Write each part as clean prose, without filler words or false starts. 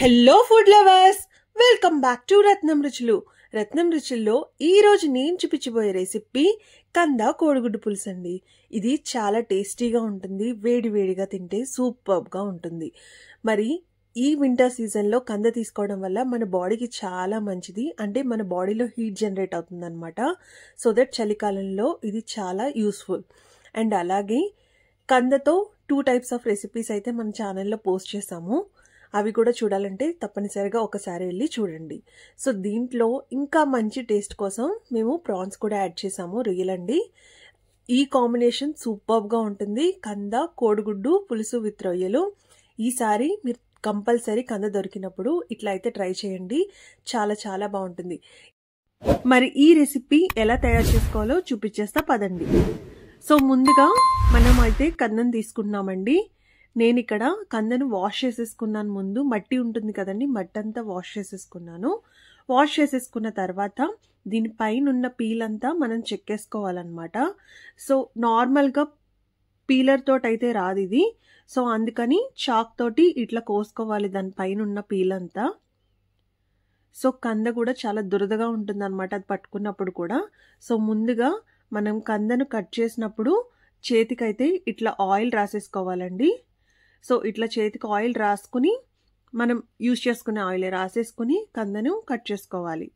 Hello food lovers, welcome back to Ratnam Ruchulu. Ratnam రుచుల్లో ఈ రోజు నేను చూపించబోయే రెసిపీ కంద కోడిగుడ్డు పులుసు అండి. ఇది చాలా టేస్టీగా ఉంటుంది, వేడి వేడిగా తింటే సూపర్గా ఉంటుంది. మరి ఈ వింటర్ సీజన్లో కంద తీసుకోవడం వల్ల మన బాడీకి చాలా మంచిది, అంటే మన బాడీలో హీట్ జనరేట్ అవుతుంది అనమాట. సో దట్ చలికాలంలో ఇది చాలా యూస్ఫుల్. అండ్ అలాగే కందతో 2 టైప్స్ ఆఫ్ రెసిపీస్ అయితే మన ఛానల్లో పోస్ట్ చేసాము. అవి కూడా చూడాలంటే తప్పనిసరిగా ఒకసారి వెళ్ళి చూడండి. సో దీంట్లో ఇంకా మంచి టేస్ట్ కోసం మేము ప్రాన్స్ కూడా యాడ్ చేసాము, రొయ్యలండి. ఈ కాంబినేషన్ సూపర్గా ఉంటుంది, కంద కోడిగుడ్డు పులుసు విత్ రొయ్యలు. ఈసారి మీరు కంపల్సరీ కంద దొరికినప్పుడు ఇట్లా అయితే ట్రై చేయండి, చాలా చాలా బాగుంటుంది. మరి ఈ రెసిపీ ఎలా తయారు చేసుకోవాలో చూపించేస్తా పదండి. సో ముందుగా మనం అయితే కందను తీసుకుంటున్నామండి. నేను ఇక్కడ కందను వాష్ చేసేసుకున్నాను. ముందు మట్టి ఉంటుంది కదండి, మట్టి అంతా వాష్ చేసేసుకున్నాను. వాష్ చేసేసుకున్న తర్వాత దీనిపైన ఉన్న పీల్ అంతా మనం చెక్కేసుకోవాలన్నమాట. సో నార్మల్గా పీలర్ తోటి అయితే రాదు ఇది, సో అందుకని చాక్ తోటి ఇట్లా కోసుకోవాలి దానిపైన ఉన్న పీల్ అంతా. సో కంద కూడా చాలా దురదగా ఉంటుంది అనమాట అది పట్టుకున్నప్పుడు కూడా. సో ముందుగా మనం కందను కట్ చేసినప్పుడు చేతికైతే ఇట్లా ఆయిల్ రాసేసుకోవాలండి. సో ఇట్లా చేతికి ఆయిల్ రాసుకుని, మనం యూజ్ చేసుకునే ఆయిల్ రాసేసుకుని కందను కట్ చేసుకోవాలి.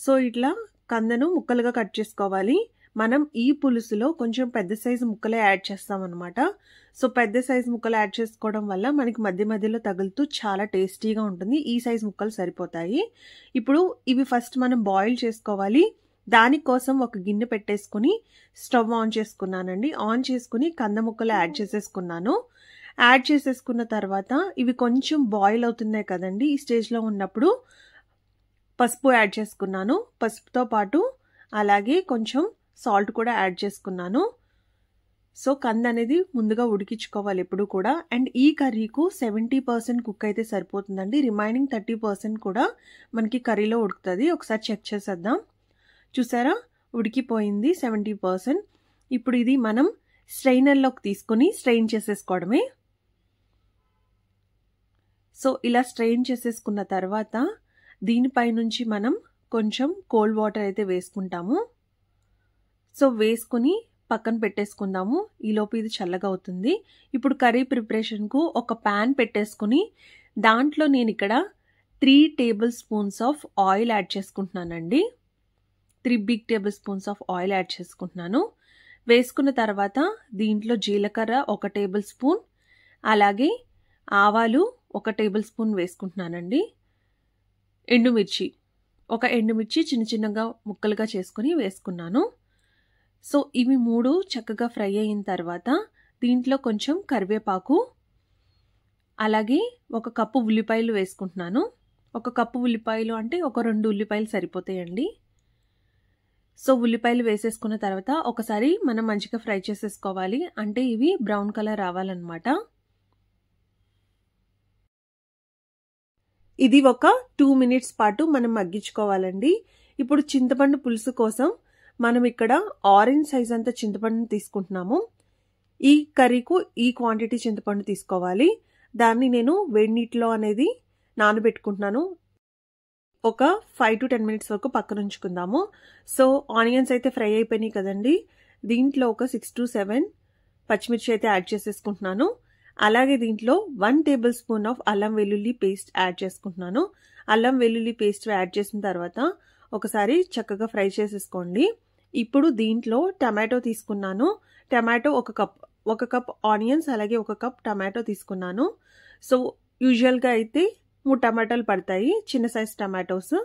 సో ఇట్లా కందను ముక్కలుగా కట్ చేసుకోవాలి. మనం ఈ పులుసులో కొంచెం పెద్ద సైజు ముక్కలే యాడ్ చేస్తామన్నమాట. సో పెద్ద సైజు ముక్కలు యాడ్ చేసుకోవడం వల్ల మనకి మధ్య మధ్యలో తగులుతూ చాలా టేస్టీగా ఉంటుంది. ఈ సైజు ముక్కలు సరిపోతాయి. ఇప్పుడు ఇవి ఫస్ట్ మనం బాయిల్ చేసుకోవాలి. దానికోసం ఒక గిన్నె పెట్టేసుకుని స్టవ్ ఆన్ చేసుకున్నానండి. ఆన్ చేసుకుని కంద ముక్కలు యాడ్ చేసేసుకున్నాను. యాడ్ చేసేసుకున్న తర్వాత ఇవి కొంచెం బాయిల్ అవుతున్నాయి కదండి, ఈ స్టేజ్లో ఉన్నప్పుడు పసుపు యాడ్ చేసుకున్నాను. పసుపుతో పాటు అలాగే కొంచెం సాల్ట్ కూడా యాడ్ చేసుకున్నాను. సో కంద అనేది ముందుగా ఉడికించుకోవాలి ఎప్పుడు కూడా. అండ్ ఈ కర్రీకు 70% కుక్ అయితే సరిపోతుందండి, రిమైనింగ్ 30% కూడా మనకి కర్రీలో ఉడుకుతుంది. ఒకసారి చెక్ చేసేద్దాం. చూసారా, ఉడికిపోయింది 70%. ఇప్పుడు ఇది మనం స్ట్రైనర్లోకి తీసుకొని స్ట్రెయిన్ చేసేసుకోవడమే. సో ఇలా స్ట్రెయిన్ చేసేసుకున్న తర్వాత దీనిపై నుంచి మనం కొంచెం కోల్డ్ వాటర్ అయితే వేసుకుంటాము. సో వేసుకుని పక్కన పెట్టేసుకుందాము, ఈలోపు ఇది చల్లగా అవుతుంది. ఇప్పుడు కర్రీ ప్రిపరేషన్కు ఒక ప్యాన్ పెట్టేసుకుని దాంట్లో నేను ఇక్కడ 3 tablespoons of oil add చేసుకుంటున్నానండి. 3 big tablespoons of oil add చేసుకుంటున్నాను. వేసుకున్న తర్వాత దీంట్లో జీలకర్ర 1 టేబుల్ స్పూన్, అలాగే ఆవాలు 1 టేబుల్ స్పూన్ వేసుకుంటున్నానండి. ఎండుమిర్చి, 1 ఎండుమిర్చి చిన్న చిన్నగా ముక్కలుగా చేసుకుని వేసుకున్నాను. సో ఇవి 3 చక్కగా ఫ్రై అయిన తర్వాత దీంట్లో కొంచెం కరివేపాకు, అలాగే 1 కప్పు ఉల్లిపాయలు వేసుకుంటున్నాను. 1 కప్పు ఉల్లిపాయలు అంటే ఒక 2 ఉల్లిపాయలు సరిపోతాయండి. సో ఉల్లిపాయలు వేసేసుకున్న తర్వాత ఒకసారి మనం మంచిగా ఫ్రై చేసేసుకోవాలి, అంటే ఇవి బ్రౌన్ కలర్ రావాలన్నమాట. ఇది ఒక 2 మినిట్స్ పాటు మనం మగ్గించుకోవాలండి. ఇప్పుడు చింతపండు పులుసు కోసం మనం ఇక్కడ ఆరెంజ్ సైజ్ అంత చింతపండుని తీసుకుంటున్నాము. ఈ కర్రీకు ఈ క్వాంటిటీ చింతపండు తీసుకోవాలి. దాన్ని నేను వేడి నీటిలో అనేది నానబెట్టుకుంటున్నాను. ఒక 5 to 10 మినిట్స్ వరకు పక్కన ఉంచుకుందాము. సో ఆనియన్స్ అయితే ఫ్రై అయిపోయినాయి కదండి. దీంట్లో ఒక 6 to 7 పచ్చిమిర్చి అయితే యాడ్ చేసేసుకుంటున్నాను. అలాగే దీంట్లో 1 టేబుల్ స్పూన్ ఆఫ్ అల్లం వెల్లుల్లి పేస్ట్ యాడ్ చేసుకుంటున్నాను. అల్లం వెల్లుల్లి పేస్ట్ యాడ్ చేసిన తర్వాత ఒకసారి చక్కగా ఫ్రై చేసేసుకోండి. ఇప్పుడు దీంట్లో టమాటో తీసుకున్నాను. టమాటో 1 కప్ ఆనియన్స్, అలాగే 1 కప్ టమాటో తీసుకున్నాను. సో యూజువల్గా అయితే 3 టమాటాలు పడతాయి, చిన్న సైజ్ టమాటోస్.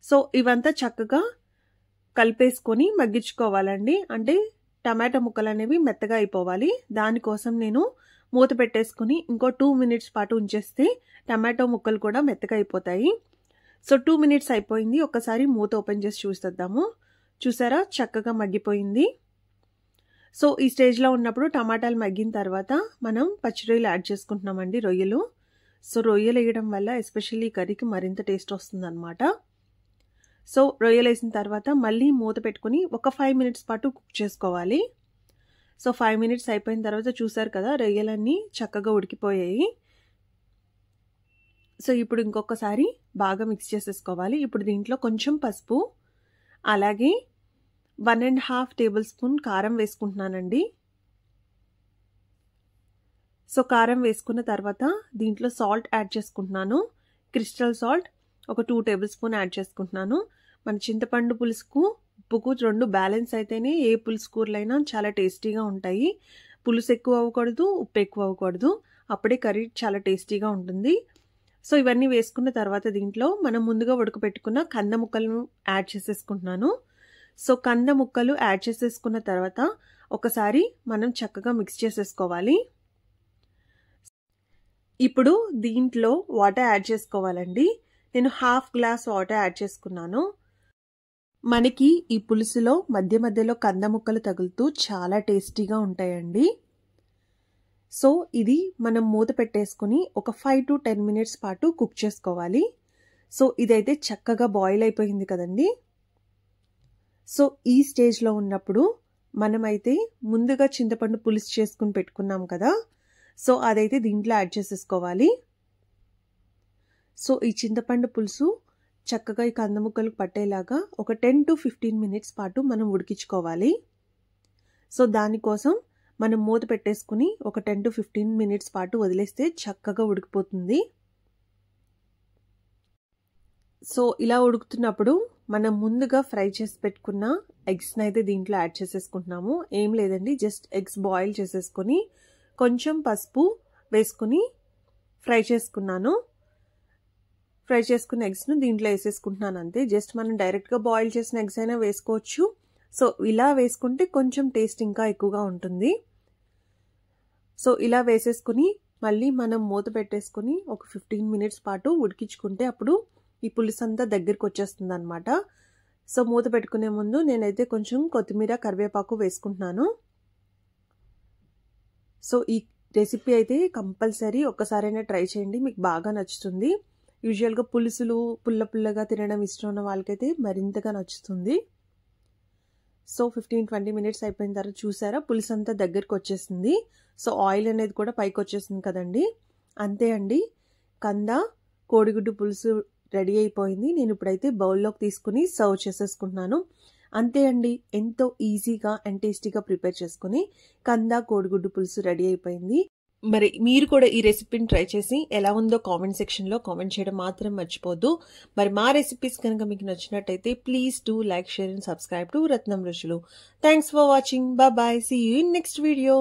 సో ఇవంతా చక్కగా కలిపేసుకొని మగ్గించుకోవాలండి, అంటే టమాటా ముక్కలు అనేవి మెత్తగా అయిపోవాలి. దానికోసం నేను మూత పెట్టేసుకుని ఇంకో 2 మినిట్స్ పాటు ఉంచేస్తే టమాటో ముక్కలు కూడా మెత్తగా అయిపోతాయి. సో 2 మినిట్స్ అయిపోయింది. ఒకసారి మూత ఓపెన్ చేసి చూసేద్దాము. చూసారా, చక్కగా మగ్గిపోయింది. సో ఈ స్టేజ్లో ఉన్నప్పుడు టమాటాలు మగ్గిన తర్వాత మనం పచ్చి రొయ్యలు యాడ్ చేసుకుంటున్నామండి, రొయ్యలు. సో రొయ్యలు వేయడం వల్ల ఎస్పెషల్లీ కర్రీకి మరింత టేస్ట్ వస్తుంది అనమాట. సో రొయ్యలు వేసిన తర్వాత మళ్ళీ మూత పెట్టుకుని ఒక 5 మినిట్స్ పాటు కుక్ చేసుకోవాలి. సో 5 మినిట్స్ అయిపోయిన తర్వాత చూసారు కదా, రొయ్యలన్నీ చక్కగా ఉడికిపోయాయి. సో ఇప్పుడు ఇంకొకసారి బాగా మిక్స్ చేసేసుకోవాలి. ఇప్పుడు దీంట్లో కొంచెం పసుపు, అలాగే 1.5 టేబుల్ స్పూన్ కారం వేసుకుంటున్నానండి. సో కారం వేసుకున్న తర్వాత దీంట్లో సాల్ట్ యాడ్ చేసుకుంటున్నాను. క్రిస్టల్ సాల్ట్ ఒక 2 టేబుల్ స్పూన్ యాడ్ చేసుకుంటున్నాను. మన చింతపండు పులుసుకు ఉప్పుకు 2 బ్యాలెన్స్ అయితేనే ఏ పులుసు కూరలైనా చాలా టేస్టీగా ఉంటాయి. పులుసు ఎక్కువ అవ్వకూడదు, ఉప్పు ఎక్కువ అవ్వకూడదు. అప్పుడే కర్రీ చాలా టేస్టీగా ఉంటుంది. సో ఇవన్నీ వేసుకున్న తర్వాత దీంట్లో మనం ముందుగా ఉడకబెట్టుకున్న కంద ముక్కలను యాడ్ చేసేసుకుంటున్నాను. సో కంద ముక్కలు యాడ్ చేసేసుకున్న తర్వాత ఒకసారి మనం చక్కగా మిక్స్ చేసేసుకోవాలి. ఇప్పుడు దీంట్లో వాటర్ యాడ్ చేసుకోవాలండి. నేను 1/2 గ్లాస్ వాటర్ యాడ్ చేసుకున్నాను. మనకి ఈ పులుసులో మధ్య మధ్యలో కంద ముక్కలు తగులుతూ చాలా టేస్టీగా ఉంటాయండి. సో ఇది మనం మూత పెట్టేసుకుని ఒక 5 to 10 మినిట్స్ పాటు కుక్ చేసుకోవాలి. సో ఇదైతే చక్కగా బాయిల్ అయిపోయింది కదండి. సో ఈ స్టేజ్లో ఉన్నప్పుడు మనమైతే ముందుగా చింతపండు పులుసు చేసుకుని పెట్టుకున్నాం కదా, సో అదైతే దీంట్లో యాడ్ చేసేసుకోవాలి. సో ఈ చింతపండు పులుసు చక్కగా ఈ కంద ముక్కలకు పట్టేలాగా ఒక 10 to 15 మినిట్స్ పాటు మనం ఉడికించుకోవాలి. సో దానికోసం మనం మూత పెట్టేసుకుని ఒక 10 to 15 మినిట్స్ పాటు వదిలేస్తే చక్కగా ఉడికిపోతుంది. సో ఇలా ఉడుకుతున్నప్పుడు మనం ముందుగా ఫ్రై చేసి పెట్టుకున్న ఎగ్స్ని అయితే దీంట్లో యాడ్ చేసేసుకుంటున్నాము. ఏం లేదండి, జస్ట్ ఎగ్స్ బాయిల్ చేసేసుకొని కొంచెం పసుపు వేసుకుని ఫ్రై చేసుకున్నాను. ఫ్రై చేసుకున్న ఎగ్స్ను దీంట్లో వేసేసుకుంటున్నాను అంతే. జస్ట్ మనం డైరెక్ట్గా బాయిల్ చేసిన ఎగ్స్ అయినా వేసుకోవచ్చు. సో ఇలా వేసుకుంటే కొంచెం టేస్ట్ ఇంకా ఎక్కువగా ఉంటుంది. సో ఇలా వేసేసుకుని మళ్ళీ మనం మూత పెట్టేసుకుని ఒక 15 మినిట్స్ పాటు ఉడికించుకుంటే అప్పుడు ఈ పులుసు అంతా దగ్గరికి వచ్చేస్తుంది అనమాట. సో మూత పెట్టుకునే ముందు నేనైతే కొంచెం కొత్తిమీర, కరివేపాకు వేసుకుంటున్నాను. సో ఈ రెసిపీ అయితే కంపల్సరీ ఒక్కసారైనా ట్రై చేయండి, మీకు బాగా నచ్చుతుంది. యూజువల్గా పులుసులు పుల్లగా తినడం ఇష్టం ఉన్న వాళ్ళకైతే మరింతగా నచ్చుతుంది. సో 15-20 మినిట్స్ అయిపోయిన తర్వాత చూసారా పులుసు అంతా దగ్గరికి వచ్చేసింది. సో ఆయిల్ అనేది కూడా పైకి వచ్చేసింది కదండి. అంతే అండి, కంద కోడిగుడ్డు పులుసు రెడీ అయిపోయింది. నేను ఇప్పుడైతే బౌల్లోకి తీసుకుని సర్వ్ చేసేసుకుంటున్నాను. అంతే అండి, ఎంతో ఈజీగా అండ్ టేస్టీగా ప్రిపేర్ చేసుకుని కంద కోడిగుడ్డు పులుసు రెడీ అయిపోయింది. మరి మీరు కూడా ఈ రెసిపీని ట్రై చేసి ఎలా ఉందో కామెంట్ సెక్షన్లో కామెంట్ చేయడం మాత్రం మర్చిపోద్దు. మరి మా రెసిపీస్ కనుక మీకు నచ్చినట్టయితే please do like, share and subscribe to Ratnam Ruchulu. Thanks for watching. Bye. See you in next video.